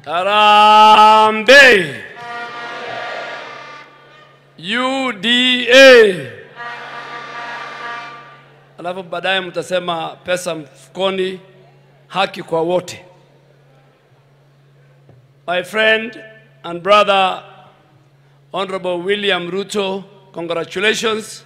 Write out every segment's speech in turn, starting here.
Harambee! UDA! Alafu baadaye mtasema pesa mfukoni, haki kwa wote. My friend and brother, Honorable William Ruto, congratulations.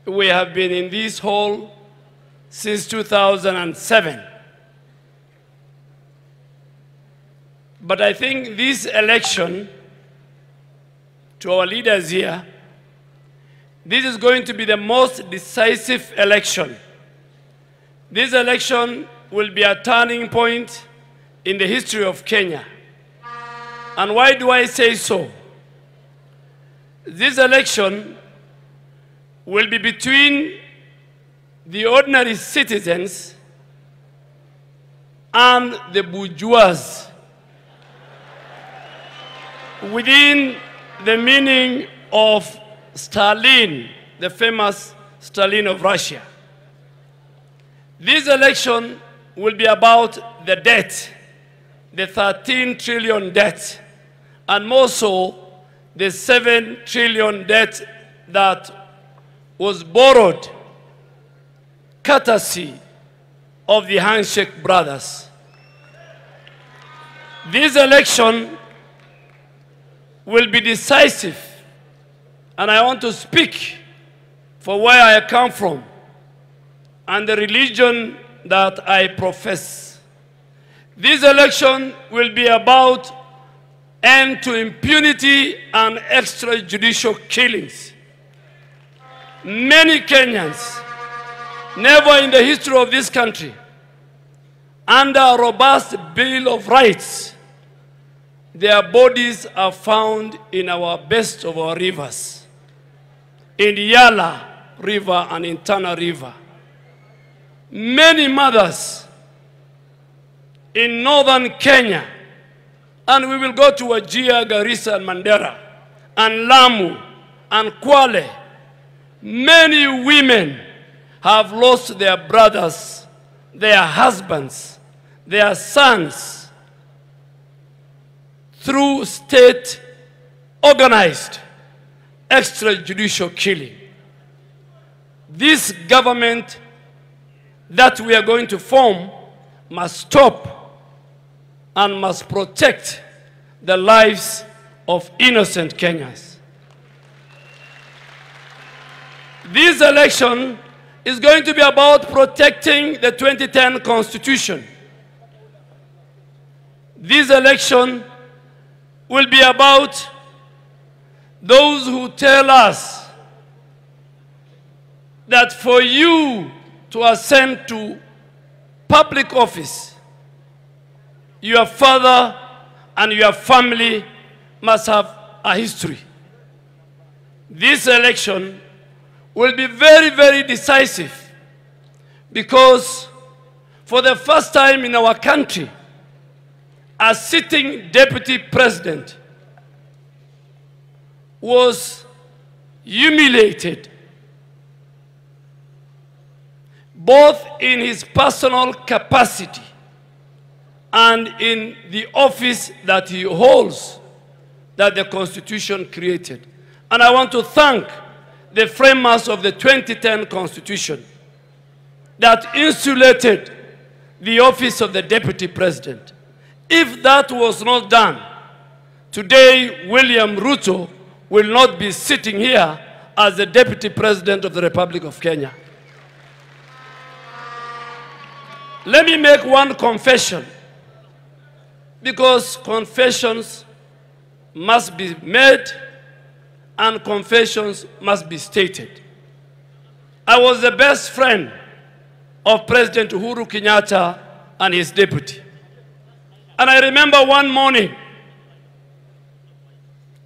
We have been in this hall since 2007. But I think this election, to our leaders here, this is going to be the most decisive election. This election will be a turning point in the history of Kenya. And why do I say so? This election will be between the ordinary citizens and the bourgeois, within the meaning of Stalin, the famous Stalin of Russia. This election will be about the debt, the 13 trillion debt, and more so, the 7 trillion debt that was borrowed courtesy of the handshake brothers. This election will be decisive, and I want to speak for where I come from and the religion that I profess. This election will be about end to impunity and extrajudicial killings. Many Kenyans, never in the history of this country, under a robust Bill of Rights, their bodies are found in our best of our rivers, in the Yala River and in Tana River. Many mothers in northern Kenya, and we will go to Wajir, Garissa, and Mandera, and Lamu, and Kwale. Many women have lost their brothers, their husbands, their sons, through state-organized extrajudicial killing. This government that we are going to form must stop and must protect the lives of innocent Kenyans. This election is going to be about protecting the 2010 Constitution. This election will be about those who tell us that for you to ascend to public office, your father and your family must have a history. This election will be very, very decisive, because for the first time in our country, a sitting deputy president was humiliated, both in his personal capacity and in the office that he holds, that the Constitution created. And I want to thank the framers of the 2010 Constitution that insulated the office of the Deputy President. If that was not done, today William Ruto will not be sitting here as the Deputy President of the Republic of Kenya. Let me make one confession, because confessions must be made and confessions must be stated. I was the best friend of President Uhuru Kenyatta and his deputy. And I remember one morning,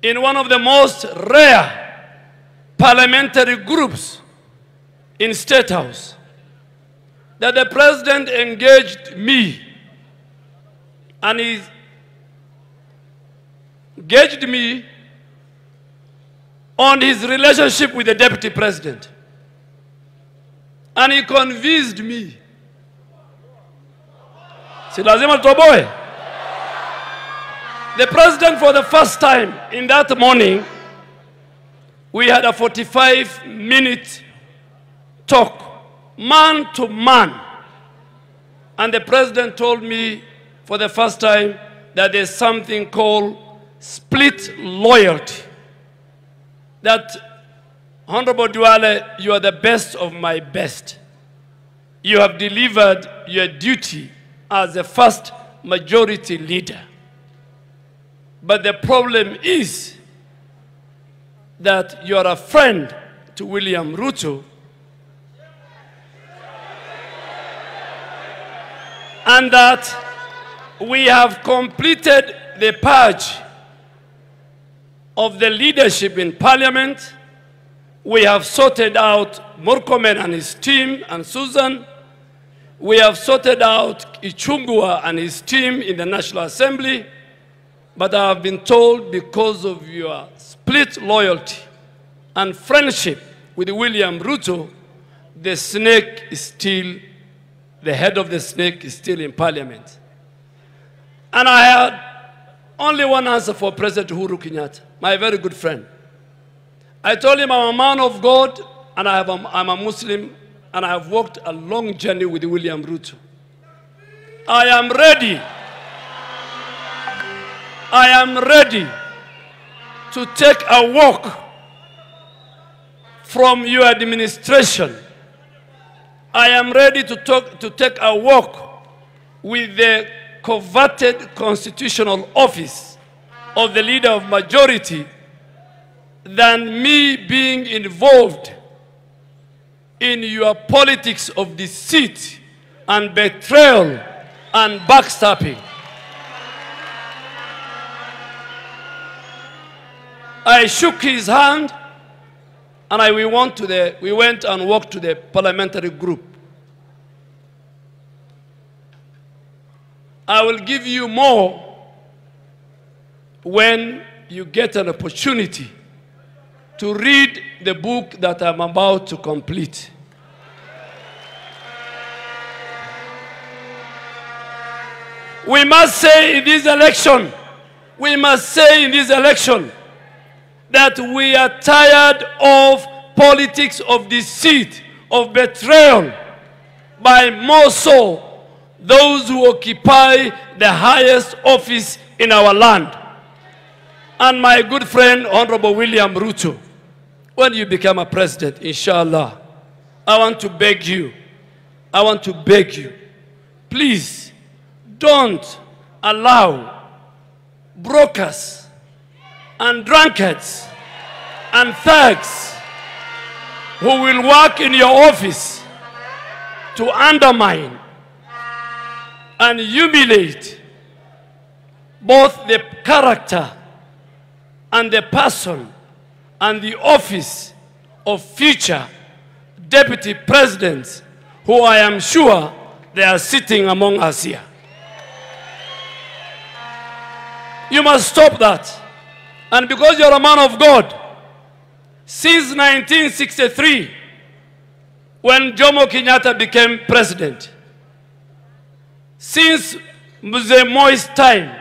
in one of the most rare parliamentary groups in State House, that the president engaged me, and he engaged me on his relationship with the deputy president. And he convinced me. Si lazima tutoboe. The president, for the first time in that morning, we had a 45-minute talk, man to man. And the president told me for the first time that there's something called split loyalty. That, Honorable Duale, you are the best of my best. You have delivered your duty as the first majority leader. But the problem is that you are a friend to William Ruto, and that we have completed the purge of the leadership in Parliament. We have sorted out Murkomen and his team and Susan. We have sorted out Ichungua and his team in the National Assembly. But I have been told, because of your split loyalty and friendship with William Ruto, the snake is still, the head of the snake is still in Parliament. And I had only one answer for President Uhuru Kenyatta, my very good friend. I told him I'm a man of God, and I'm a Muslim, and I have walked a long journey with William Ruto. I am ready. I am ready to take a walk from your administration. I am ready to take a walk with the coveted constitutional office of the leader of majority than me being involved in your politics of deceit and betrayal and backstabbing. I shook his hand, and we went and walked to the parliamentary group. I will give you more when you get an opportunity to read the book that I'm about to complete. We must say in this election, that we are tired of politics of deceit, of betrayal, by more so those who occupy the highest office in our land. And my good friend, Honorable William Ruto, when you become a president, inshallah, I want to beg you, please don't allow brokers and drunkards and thugs who will work in your office to undermine and humiliate both the character and the person and the office of future deputy presidents who I am sure they are sitting among us here. You must stop that. And because you're a man of God, since 1963, when Jomo Kenyatta became president, since Mzee Moi's time,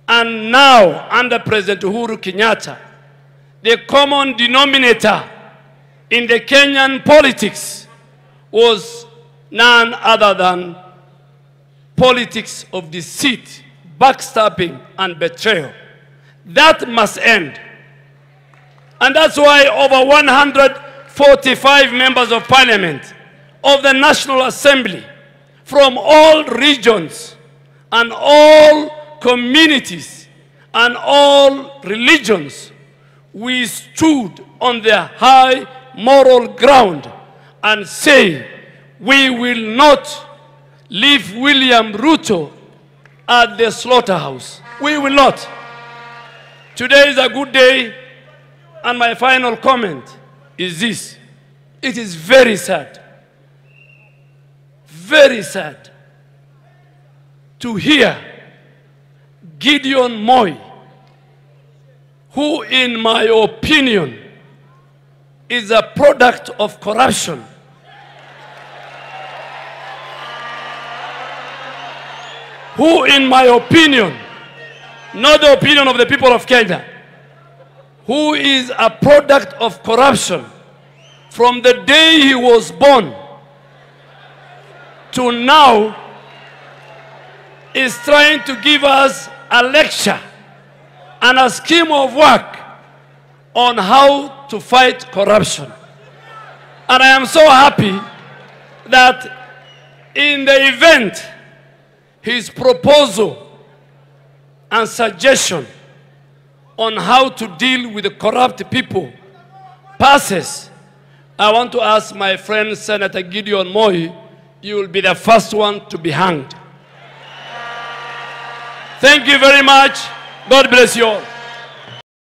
and now under President Uhuru Kenyatta, the common denominator in the Kenyan politics was none other than politics of deceit, backstabbing, and betrayal. That must end. And that's why over 145 members of parliament of the National Assembly from all regions and all communities and all religions, we stood on the high moral ground and say, we will not leave William Ruto at the slaughterhouse. We will not. Today is a good day, and my final comment is this. It is very sad to hear Gideon Moi, who in my opinion is a product of corruption, who in my opinion not the opinion of the people of Kenya, who is a product of corruption from the day he was born to now, is trying to give us a lecture and a scheme of work on how to fight corruption. And I am so happy that in the event his proposal and suggestion on how to deal with the corrupt people passes, I want to ask my friend Senator Gideon Moi, you will be the first one to be hanged. Thank you very much. God bless you all.